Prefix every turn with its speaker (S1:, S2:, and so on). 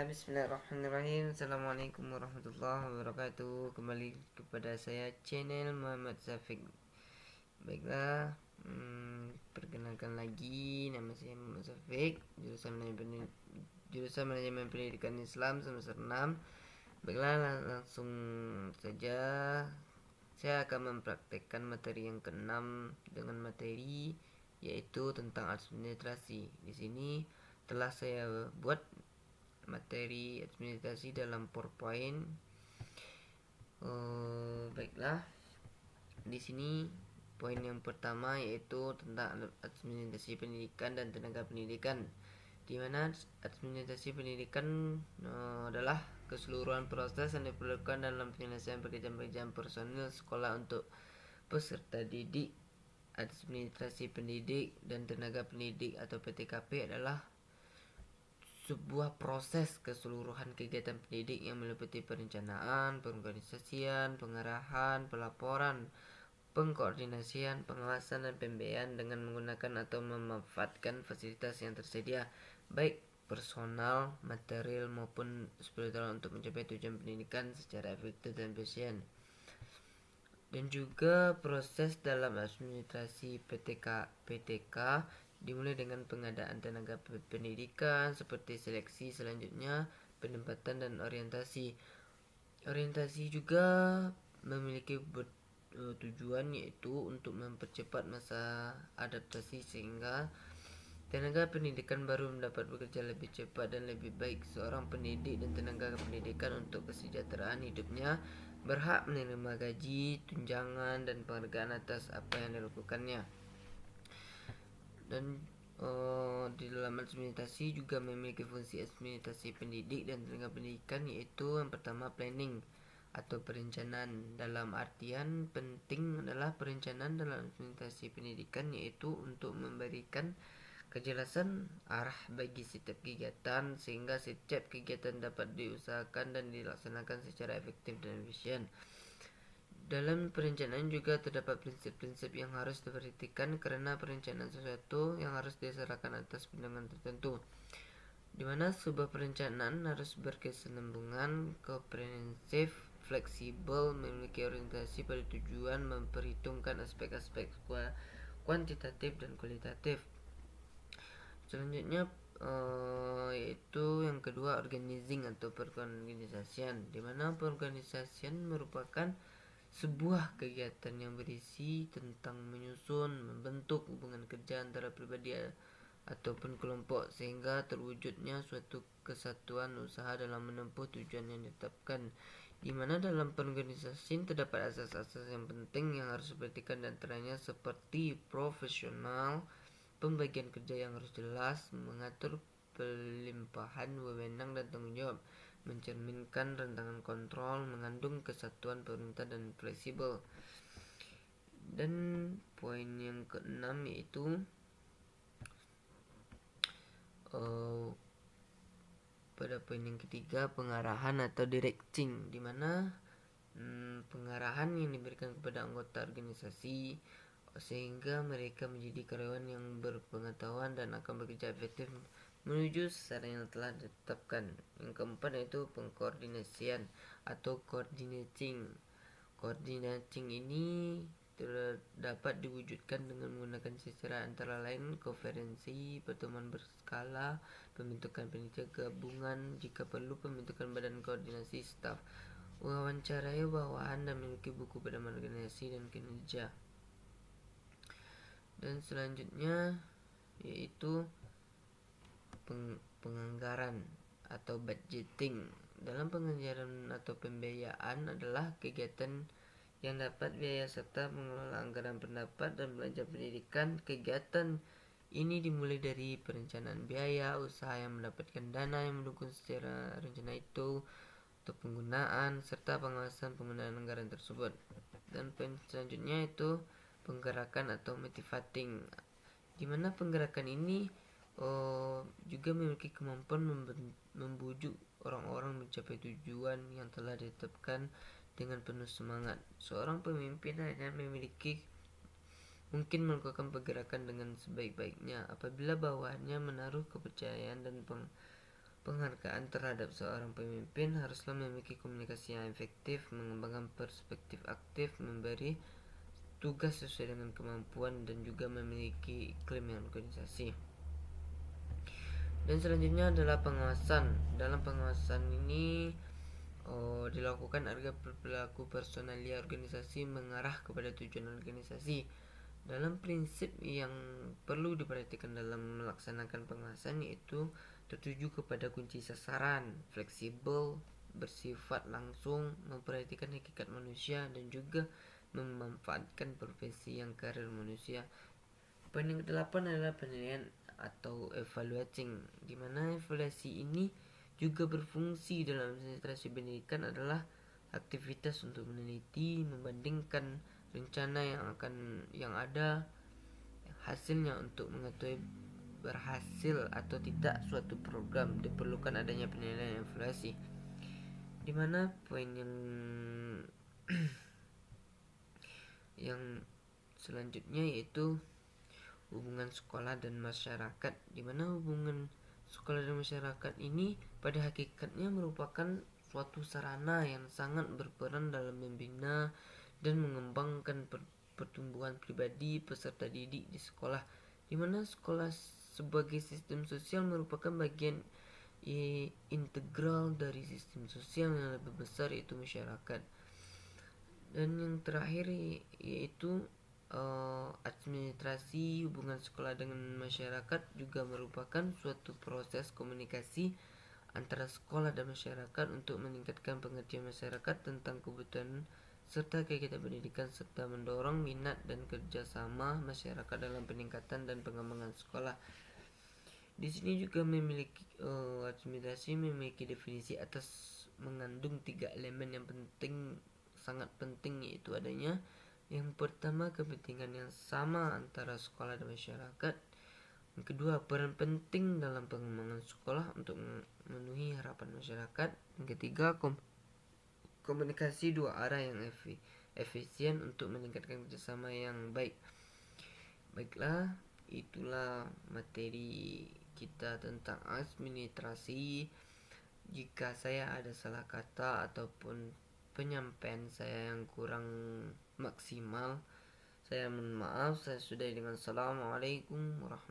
S1: Bismillahirrahmanirrahim. Assalamualaikum warahmatullahi wabarakatuh. Kembali kepada saya channel Muhammad Syafiq. Baiklah, perkenalkan lagi, nama saya Muhammad Syafiq, jurusan manajemen pendidikan Islam semester 6. Baiklah, langsung saja saya akan mempraktekkan materi yang keenam dengan materi yaitu tentang administrasi. Di sini telah saya buat materi administrasi dalam PowerPoint. Baiklah, di sini poin yang pertama yaitu tentang administrasi pendidikan dan tenaga pendidikan, di mana administrasi pendidikan adalah keseluruhan proses yang diperlukan dalam penyelesaian pekerjaan-pekerjaan personil sekolah untuk peserta didik. Administrasi pendidik dan tenaga pendidik atau PTKP adalah sebuah proses keseluruhan kegiatan pendidik yang meliputi perencanaan, pengorganisasian, pengarahan, pelaporan, pengkoordinasian, pengawasan, dan pembiayaan dengan menggunakan atau memanfaatkan fasilitas yang tersedia, baik personal, material, maupun spiritual untuk mencapai tujuan pendidikan secara efektif dan efisien. Dan juga proses dalam administrasi PTK dimulai dengan pengadaan tenaga pendidikan seperti seleksi, selanjutnya penempatan dan orientasi. Orientasi juga memiliki tujuan yaitu untuk mempercepat masa adaptasi sehingga tenaga pendidikan baru mendapat bekerja lebih cepat dan lebih baik. Seorang pendidik dan tenaga pendidikan untuk kesejahteraan hidupnya berhak menerima gaji, tunjangan, dan penghargaan atas apa yang dilakukannya. Dan di dalam administrasi juga memiliki fungsi administrasi pendidik dan tenaga pendidikan, yaitu yang pertama planning atau perencanaan. Dalam artian penting adalah perencanaan dalam administrasi pendidikan, yaitu untuk memberikan kejelasan arah bagi setiap kegiatan sehingga setiap kegiatan dapat diusahakan dan dilaksanakan secara efektif dan efisien. Dalam perencanaan juga terdapat prinsip-prinsip yang harus diperhatikan karena perencanaan sesuatu yang harus diserahkan atas pandangan tertentu, di mana sebuah perencanaan harus berkesinambungan, komprehensif, fleksibel, memiliki orientasi pada tujuan, memperhitungkan aspek-aspek kuantitatif dan kualitatif. Selanjutnya yaitu yang kedua, organizing atau perorganisasian, di mana perorganisasian merupakan sebuah kegiatan yang berisi tentang menyusun, membentuk hubungan kerja antara pribadi ataupun kelompok sehingga terwujudnya suatu kesatuan usaha dalam menempuh tujuan yang ditetapkan, di mana dalam perorganisasi terdapat asas-asas yang penting yang harus diperhatikan, dan antaranya seperti profesional, pembagian kerja yang harus jelas, mengatur pelimpahan wewenang dan tanggung jawab, mencerminkan rentangan kontrol, mengandung kesatuan pemerintah dan fleksibel. Dan poin yang keenam yaitu pada poin yang ketiga, pengarahan atau directing, di mana pengarahan yang diberikan kepada anggota organisasi sehingga mereka menjadi karyawan yang berpengetahuan dan akan bekerja efektif menuju sasaran yang telah ditetapkan. Yang keempat yaitu pengkoordinasian atau coordinating. Coordinating ini dapat diwujudkan dengan menggunakan secara antara lain konferensi, pertemuan berskala, pembentukan panitia gabungan, jika perlu pembentukan badan koordinasi staf, wawancarai bawahan, dan memiliki buku pedoman organisasi dan kinerja. Dan selanjutnya yaitu penganggaran atau budgeting. Dalam penganggaran atau pembiayaan adalah kegiatan yang dapat biaya serta mengelola anggaran pendapat dan belanja pendidikan. Kegiatan ini dimulai dari perencanaan biaya, usaha yang mendapatkan dana yang mendukung secara rencana itu, untuk penggunaan, serta pengawasan penggunaan anggaran tersebut. Dan poin selanjutnya itu penggerakan atau motivating, di mana penggerakan ini juga memiliki kemampuan membujuk orang-orang mencapai tujuan yang telah ditetapkan dengan penuh semangat. Seorang pemimpin hanya mungkin melakukan pergerakan dengan sebaik-baiknya apabila bawahannya menaruh kepercayaan dan Penghargaan terhadap seorang pemimpin haruslah memiliki komunikasi yang efektif, mengembangkan perspektif aktif, memberi tugas sesuai dengan kemampuan, dan juga memiliki iklim yang organisasi. Dan selanjutnya adalah pengawasan. Dalam pengawasan ini dilakukan agar perilaku personalia organisasi mengarah kepada tujuan organisasi. Dalam prinsip yang perlu diperhatikan dalam melaksanakan pengawasan yaitu tertuju kepada kunci sasaran, fleksibel, bersifat langsung, memperhatikan hakikat manusia, dan juga memanfaatkan profesi yang karir manusia. Poin yang ke-8 adalah penilaian atau evaluating, di mana evaluasi ini juga berfungsi dalam administrasi pendidikan adalah aktivitas untuk meneliti, membandingkan rencana yang ada hasilnya untuk mengetahui berhasil atau tidak suatu program. Diperlukan adanya penilaian evaluasi, di mana poin yang selanjutnya yaitu hubungan sekolah dan masyarakat, di mana hubungan sekolah dan masyarakat ini pada hakikatnya merupakan suatu sarana yang sangat berperan dalam membina dan mengembangkan pertumbuhan pribadi peserta didik di sekolah, di mana sekolah sebagai sistem sosial merupakan bagian integral dari sistem sosial yang lebih besar yaitu masyarakat. Dan yang terakhir yaitu administrasi hubungan sekolah dengan masyarakat juga merupakan suatu proses komunikasi antara sekolah dan masyarakat untuk meningkatkan pengertian masyarakat tentang kebutuhan serta kegiatan pendidikan serta mendorong minat dan kerjasama masyarakat dalam peningkatan dan pengembangan sekolah. Di sini juga memiliki administrasi memiliki definisi atas mengandung 3 elemen yang sangat penting, yaitu adanya yang pertama kepentingan yang sama antara sekolah dan masyarakat. Yang kedua, peran penting dalam pengembangan sekolah untuk memenuhi harapan masyarakat. Yang ketiga, komunikasi dua arah yang efisien untuk meningkatkan kerjasama yang baik. Baiklah, itulah materi kita tentang administrasi. Jika saya ada salah kata ataupun penyampaian saya yang kurang maksimal, saya mohon maaf. Saya sudahi dengan assalamualaikum warahmatullahi wabarakatuh.